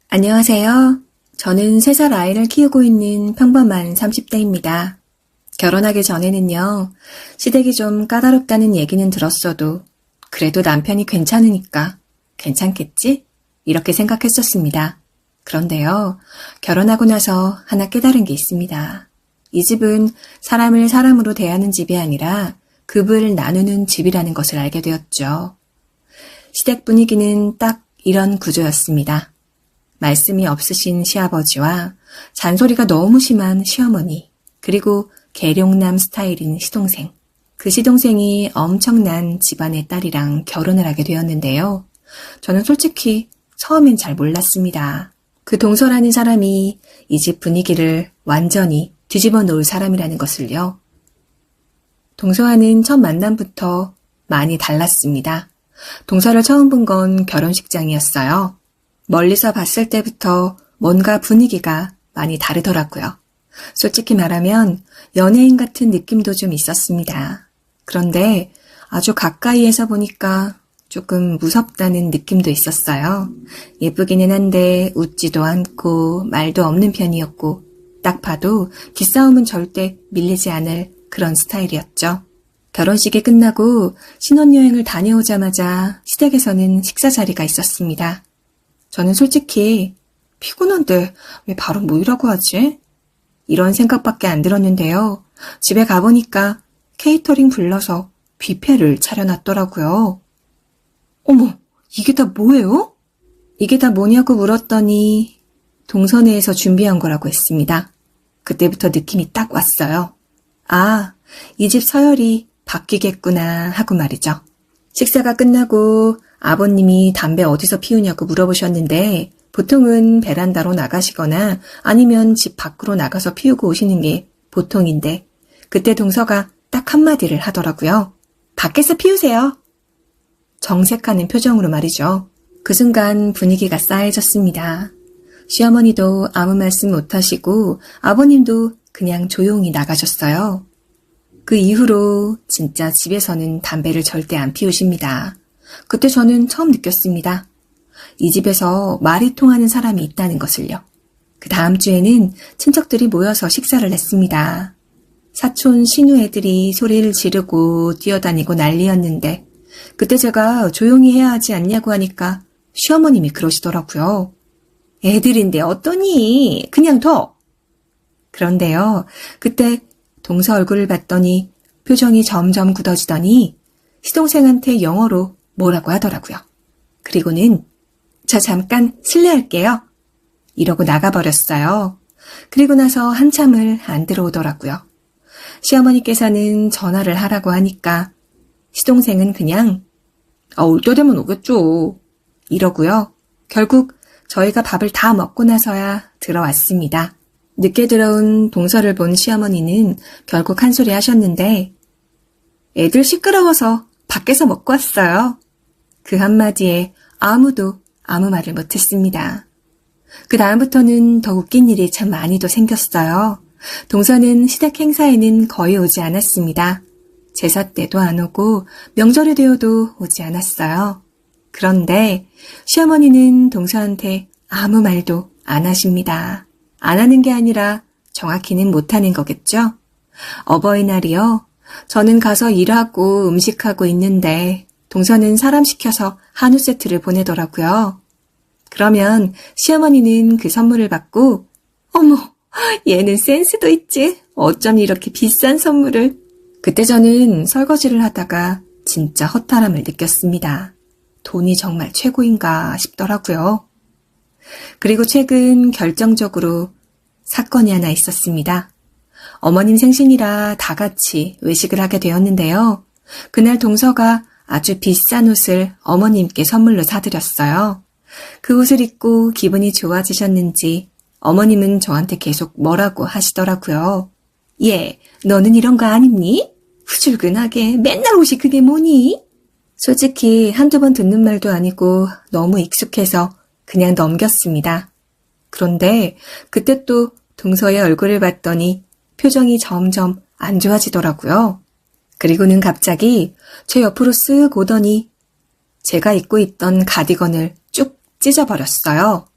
안녕하세요. 저는 3살 아이를 키우고 있는 평범한 30대입니다. 결혼하기 전에는요, 시댁이 좀 까다롭다는 얘기는 들었어도 그래도 남편이 괜찮으니까 괜찮겠지? 이렇게 생각했었습니다. 그런데요, 결혼하고 나서 하나 깨달은 게 있습니다. 이 집은 사람을 사람으로 대하는 집이 아니라 급을 나누는 집이라는 것을 알게 되었죠. 시댁 분위기는 딱 이런 구조였습니다. 말씀이 없으신 시아버지와 잔소리가 너무 심한 시어머니, 그리고 계룡남 스타일인 시동생. 그 시동생이 엄청난 집안의 딸이랑 결혼을 하게 되었는데요. 저는 솔직히 처음엔 잘 몰랐습니다. 그 동서라는 사람이 이 집 분위기를 완전히 뒤집어 놓을 사람이라는 것을요. 동서와는 첫 만남부터 많이 달랐습니다. 동서를 처음 본 건 결혼식장이었어요. 멀리서 봤을 때부터 뭔가 분위기가 많이 다르더라고요. 솔직히 말하면 연예인 같은 느낌도 좀 있었습니다. 그런데 아주 가까이에서 보니까 조금 무섭다는 느낌도 있었어요. 예쁘기는 한데 웃지도 않고 말도 없는 편이었고 딱 봐도 기싸움은 절대 밀리지 않을 그런 스타일이었죠. 결혼식이 끝나고 신혼여행을 다녀오자마자 시댁에서는 식사 자리가 있었습니다. 저는 솔직히 피곤한데 왜 바로 모이라고 하지? 이런 생각밖에 안 들었는데요. 집에 가보니까 케이터링 불러서 뷔페를 차려놨더라고요. 어머, 이게 다 뭐예요? 이게 다 뭐냐고 물었더니 동선회에서 준비한 거라고 했습니다. 그때부터 느낌이 딱 왔어요. 아, 이 집 서열이 바뀌겠구나 하고 말이죠. 식사가 끝나고 아버님이 담배 어디서 피우냐고 물어보셨는데 보통은 베란다로 나가시거나 아니면 집 밖으로 나가서 피우고 오시는 게 보통인데 그때 동서가 딱 한마디를 하더라고요. 밖에서 피우세요. 정색하는 표정으로 말이죠. 그 순간 분위기가 싸해졌습니다. 시어머니도 아무 말씀 못하시고 아버님도 그냥 조용히 나가셨어요. 그 이후로 진짜 집에서는 담배를 절대 안 피우십니다. 그때 저는 처음 느꼈습니다. 이 집에서 말이 통하는 사람이 있다는 것을요. 그 다음 주에는 친척들이 모여서 식사를 했습니다. 사촌 신우 애들이 소리를 지르고 뛰어다니고 난리였는데 그때 제가 조용히 해야 하지 않냐고 하니까 시어머님이 그러시더라고요. 애들인데 어떠니? 그냥 둬. 그런데요. 그때 동서 얼굴을 봤더니 표정이 점점 굳어지더니 시동생한테 영어로 뭐라고 하더라고요. 그리고는 저 잠깐 실례할게요. 이러고 나가버렸어요. 그리고 나서 한참을 안 들어오더라고요. 시어머니께서는 전화를 하라고 하니까 시동생은 그냥 올 때 되면 오겠죠. 이러고요. 결국 저희가 밥을 다 먹고 나서야 들어왔습니다. 늦게 들어온 동서를 본 시어머니는 결국 한 소리 하셨는데 애들 시끄러워서 밖에서 먹고 왔어요. 그 한마디에 아무도 아무 말을 못했습니다. 그 다음부터는 더 웃긴 일이 참 많이도 생겼어요. 동서는 시댁 행사에는 거의 오지 않았습니다. 제사 때도 안 오고 명절이 되어도 오지 않았어요. 그런데 시어머니는 동서한테 아무 말도 안 하십니다. 안 하는 게 아니라 정확히는 못하는 거겠죠? 어버이날이요. 저는 가서 일하고 음식하고 있는데 동서는 사람 시켜서 한우 세트를 보내더라고요. 그러면 시어머니는 그 선물을 받고 어머, 얘는 센스도 있지. 어쩜 이렇게 비싼 선물을. 그때 저는 설거지를 하다가 진짜 허탈함을 느꼈습니다. 돈이 정말 최고인가 싶더라고요. 그리고 최근 결정적으로 사건이 하나 있었습니다. 어머님 생신이라 다 같이 외식을 하게 되었는데요. 그날 동서가 아주 비싼 옷을 어머님께 선물로 사드렸어요. 그 옷을 입고 기분이 좋아지셨는지 어머님은 저한테 계속 뭐라고 하시더라고요. 얘, 너는 이런 거 안 입니? 후줄근하게 맨날 옷이 그게 뭐니? 솔직히 한두 번 듣는 말도 아니고 너무 익숙해서 그냥 넘겼습니다. 그런데 그때 또 동서의 얼굴을 봤더니 표정이 점점 안 좋아지더라고요. 그리고는 갑자기 제 옆으로 쓱 오더니 제가 입고 있던 가디건을 쭉 찢어버렸어요.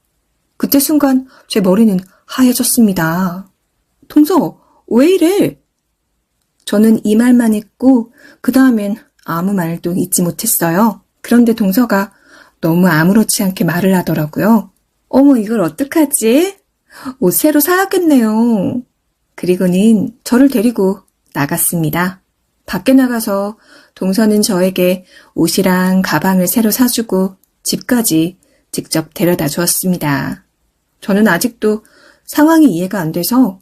그때 순간 제 머리는 하얘졌습니다. 동서, 왜 이래? 저는 이 말만 했고 그 다음엔 아무 말도 잊지 못했어요. 그런데 동서가 너무 아무렇지 않게 말을 하더라고요. 어머, 이걸 어떡하지? 옷 새로 사야겠네요. 그리고는 저를 데리고 나갔습니다. 밖에 나가서 동서는 저에게 옷이랑 가방을 새로 사주고 집까지 직접 데려다 주었습니다. 저는 아직도 상황이 이해가 안 돼서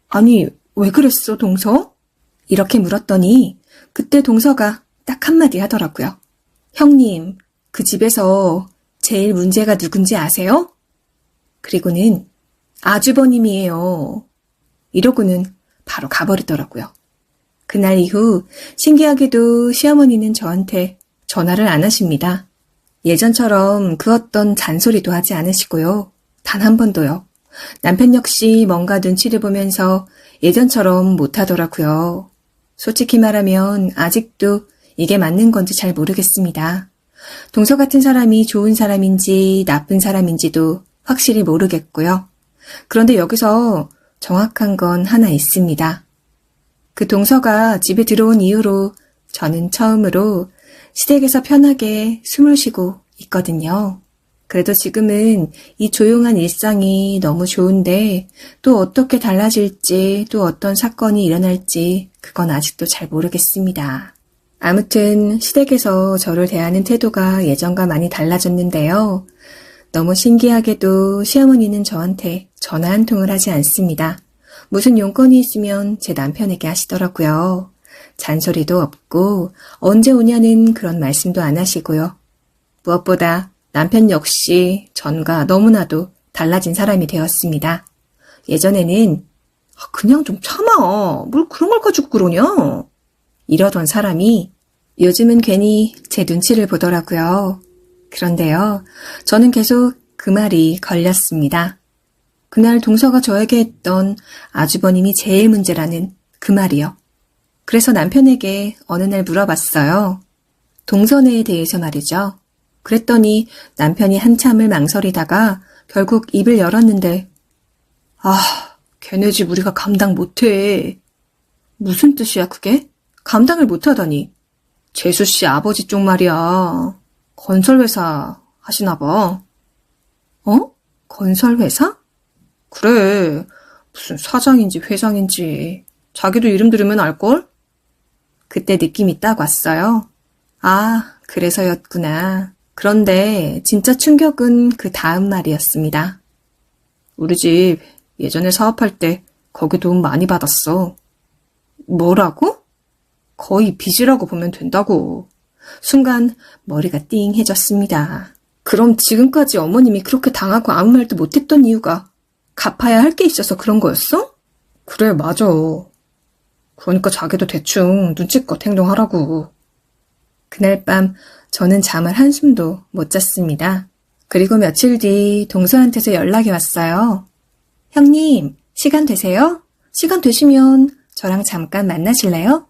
아니, 왜 그랬어, 동서? 이렇게 물었더니 그때 동서가 딱 한마디 하더라고요. 형님, 그 집에서 제일 문제가 누군지 아세요? 그리고는 아주버님이에요. 이러고는 바로 가버리더라고요. 그날 이후 신기하게도 시어머니는 저한테 전화를 안 하십니다. 예전처럼 그 어떤 잔소리도 하지 않으시고요. 단 한 번도요. 남편 역시 뭔가 눈치를 보면서 예전처럼 못하더라고요. 솔직히 말하면 아직도 이게 맞는 건지 잘 모르겠습니다. 동서 같은 사람이 좋은 사람인지 나쁜 사람인지도 확실히 모르겠고요. 그런데 여기서 정확한 건 하나 있습니다. 그 동서가 집에 들어온 이후로 저는 처음으로 시댁에서 편하게 숨을 쉬고 있거든요. 그래도 지금은 이 조용한 일상이 너무 좋은데 또 어떻게 달라질지 또 어떤 사건이 일어날지 그건 아직도 잘 모르겠습니다. 아무튼 시댁에서 저를 대하는 태도가 예전과 많이 달라졌는데요. 너무 신기하게도 시어머니는 저한테 전화 한 통을 하지 않습니다. 무슨 용건이 있으면 제 남편에게 하시더라고요. 잔소리도 없고 언제 오냐는 그런 말씀도 안 하시고요. 무엇보다 남편 역시 전과 너무나도 달라진 사람이 되었습니다. 예전에는 그냥 좀 참아. 뭘 그런 걸 가지고 그러냐. 이러던 사람이 요즘은 괜히 제 눈치를 보더라고요. 그런데요, 저는 계속 그 말이 걸렸습니다. 그날 동서가 저에게 했던 아주버님이 제일 문제라는 그 말이요. 그래서 남편에게 어느 날 물어봤어요. 동선에 대해서 말이죠. 그랬더니 남편이 한참을 망설이다가 결국 입을 열었는데 걔네 집 우리가 감당 못해. 무슨 뜻이야 그게? 감당을 못하다니. 재수씨 아버지 쪽 말이야. 건설회사 하시나 봐. 어? 건설회사? 그래. 무슨 사장인지 회장인지. 자기도 이름 들으면 알걸? 그때 느낌이 딱 왔어요. 아, 그래서였구나. 그런데 진짜 충격은 그 다음 말이었습니다. 우리 집 예전에 사업할 때 거기 돈 많이 받았어. 뭐라고? 거의 빚이라고 보면 된다고. 순간 머리가 띵해졌습니다. 그럼 지금까지 어머님이 그렇게 당하고 아무 말도 못했던 이유가 갚아야 할 게 있어서 그런 거였어? 그래, 맞아. 그러니까 자기도 대충 눈치껏 행동하라고. 그날 밤 저는 잠을 한숨도 못 잤습니다. 그리고 며칠 뒤 동서한테서 연락이 왔어요. 형님, 시간 되세요? 시간 되시면 저랑 잠깐 만나실래요?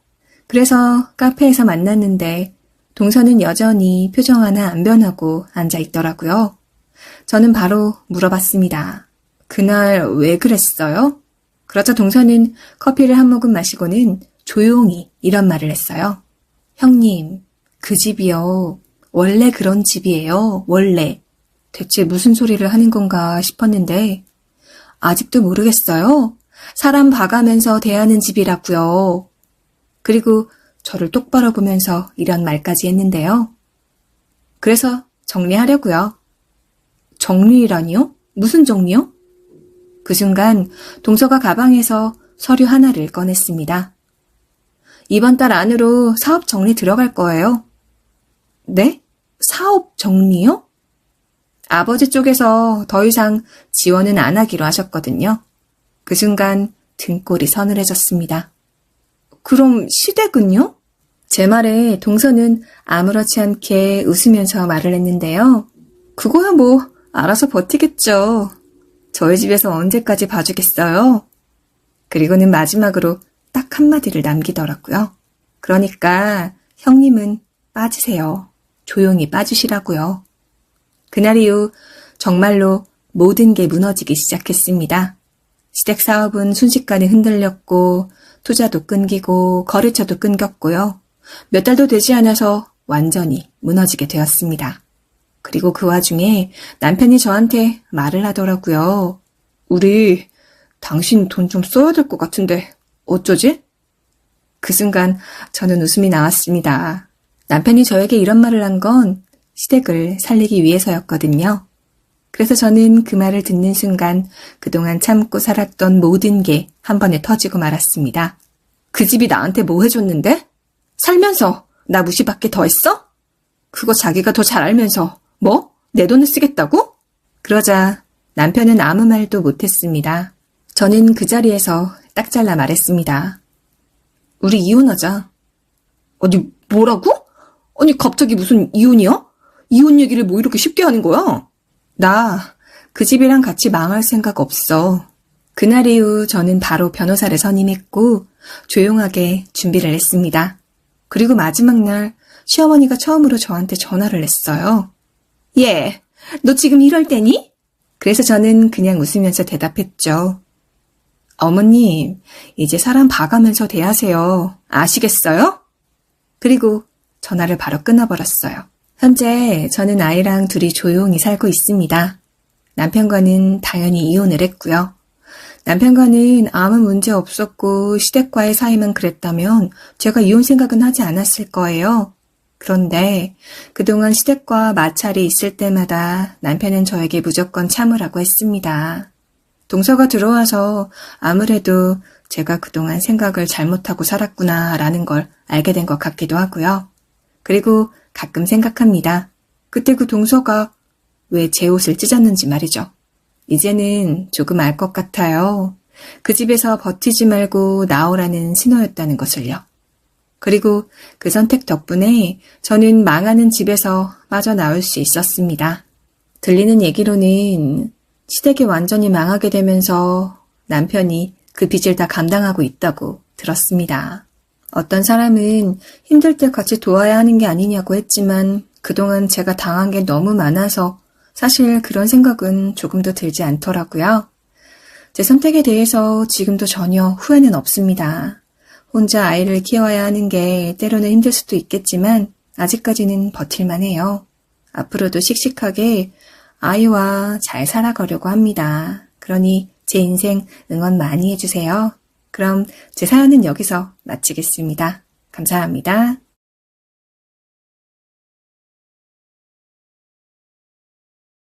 그래서 카페에서 만났는데 동서는 여전히 표정 하나 안 변하고 앉아 있더라고요. 저는 바로 물어봤습니다. 그날 왜 그랬어요? 그러자 동서는 커피를 한 모금 마시고는 조용히 이런 말을 했어요. 형님, 그 집이요. 원래 그런 집이에요. 원래. 대체 무슨 소리를 하는 건가 싶었는데 아직도 모르겠어요. 사람 봐가면서 대하는 집이라고요. 그리고 저를 똑바로 보면서 이런 말까지 했는데요. 그래서 정리하려고요. 정리라니요? 무슨 정리요? 그 순간 동서가 가방에서 서류 하나를 꺼냈습니다. 이번 달 안으로 사업 정리 들어갈 거예요. 네? 사업 정리요? 아버지 쪽에서 더 이상 지원은 안 하기로 하셨거든요. 그 순간 등골이 서늘해졌습니다. 그럼 시댁은요? 제 말에 동서는 아무렇지 않게 웃으면서 말을 했는데요. 그거야 뭐 알아서 버티겠죠. 저희 집에서 언제까지 봐주겠어요? 그리고는 마지막으로 딱 한마디를 남기더라고요. 그러니까 형님은 빠지세요. 조용히 빠지시라고요. 그날 이후 정말로 모든 게 무너지기 시작했습니다. 시댁 사업은 순식간에 흔들렸고 투자도 끊기고 거래처도 끊겼고요. 몇 달도 되지 않아서 완전히 무너지게 되었습니다. 그리고 그 와중에 남편이 저한테 말을 하더라고요. 우리 당신 돈 좀 써야 될 것 같은데 어쩌지? 그 순간 저는 웃음이 나왔습니다. 남편이 저에게 이런 말을 한 건 시댁을 살리기 위해서였거든요. 그래서 저는 그 말을 듣는 순간 그동안 참고 살았던 모든 게 한 번에 터지고 말았습니다. 그 집이 나한테 뭐 해줬는데? 살면서 나 무시받게 더 했어? 그거 자기가 더 잘 알면서 뭐? 내 돈을 쓰겠다고? 그러자 남편은 아무 말도 못했습니다. 저는 그 자리에서 딱 잘라 말했습니다. 우리 이혼하자. 아니 뭐라고? 아니 갑자기 무슨 이혼이야? 이혼 얘기를 뭐 이렇게 쉽게 하는 거야? 나 그 집이랑 같이 망할 생각 없어. 그날 이후 저는 바로 변호사를 선임했고 조용하게 준비를 했습니다. 그리고 마지막 날 시어머니가 처음으로 저한테 전화를 했어요. 얘, 너 지금 이럴 때니? 그래서 저는 그냥 웃으면서 대답했죠. 어머님, 이제 사람 봐가면서 대하세요. 아시겠어요? 그리고 전화를 바로 끊어버렸어요. 현재 저는 아이랑 둘이 조용히 살고 있습니다. 남편과는 당연히 이혼을 했고요. 남편과는 아무 문제 없었고 시댁과의 사이만 그랬다면 제가 이혼 생각은 하지 않았을 거예요. 그런데 그동안 시댁과 마찰이 있을 때마다 남편은 저에게 무조건 참으라고 했습니다. 동서가 들어와서 아무래도 제가 그동안 생각을 잘못하고 살았구나라는 걸 알게 된 것 같기도 하고요. 그리고 가끔 생각합니다. 그때 그 동서가 왜 제 옷을 찢었는지 말이죠. 이제는 조금 알 것 같아요. 그 집에서 버티지 말고 나오라는 신호였다는 것을요. 그리고 그 선택 덕분에 저는 망하는 집에서 빠져나올 수 있었습니다. 들리는 얘기로는 시댁이 완전히 망하게 되면서 남편이 그 빚을 다 감당하고 있다고 들었습니다. 어떤 사람은 힘들 때 같이 도와야 하는 게 아니냐고 했지만 그동안 제가 당한 게 너무 많아서 사실 그런 생각은 조금도 들지 않더라고요. 제 선택에 대해서 지금도 전혀 후회는 없습니다. 혼자 아이를 키워야 하는 게 때로는 힘들 수도 있겠지만 아직까지는 버틸만 해요. 앞으로도 씩씩하게 아이와 잘 살아가려고 합니다. 그러니 제 인생 응원 많이 해주세요. 그럼 제 사연은 여기서 마치겠습니다. 감사합니다.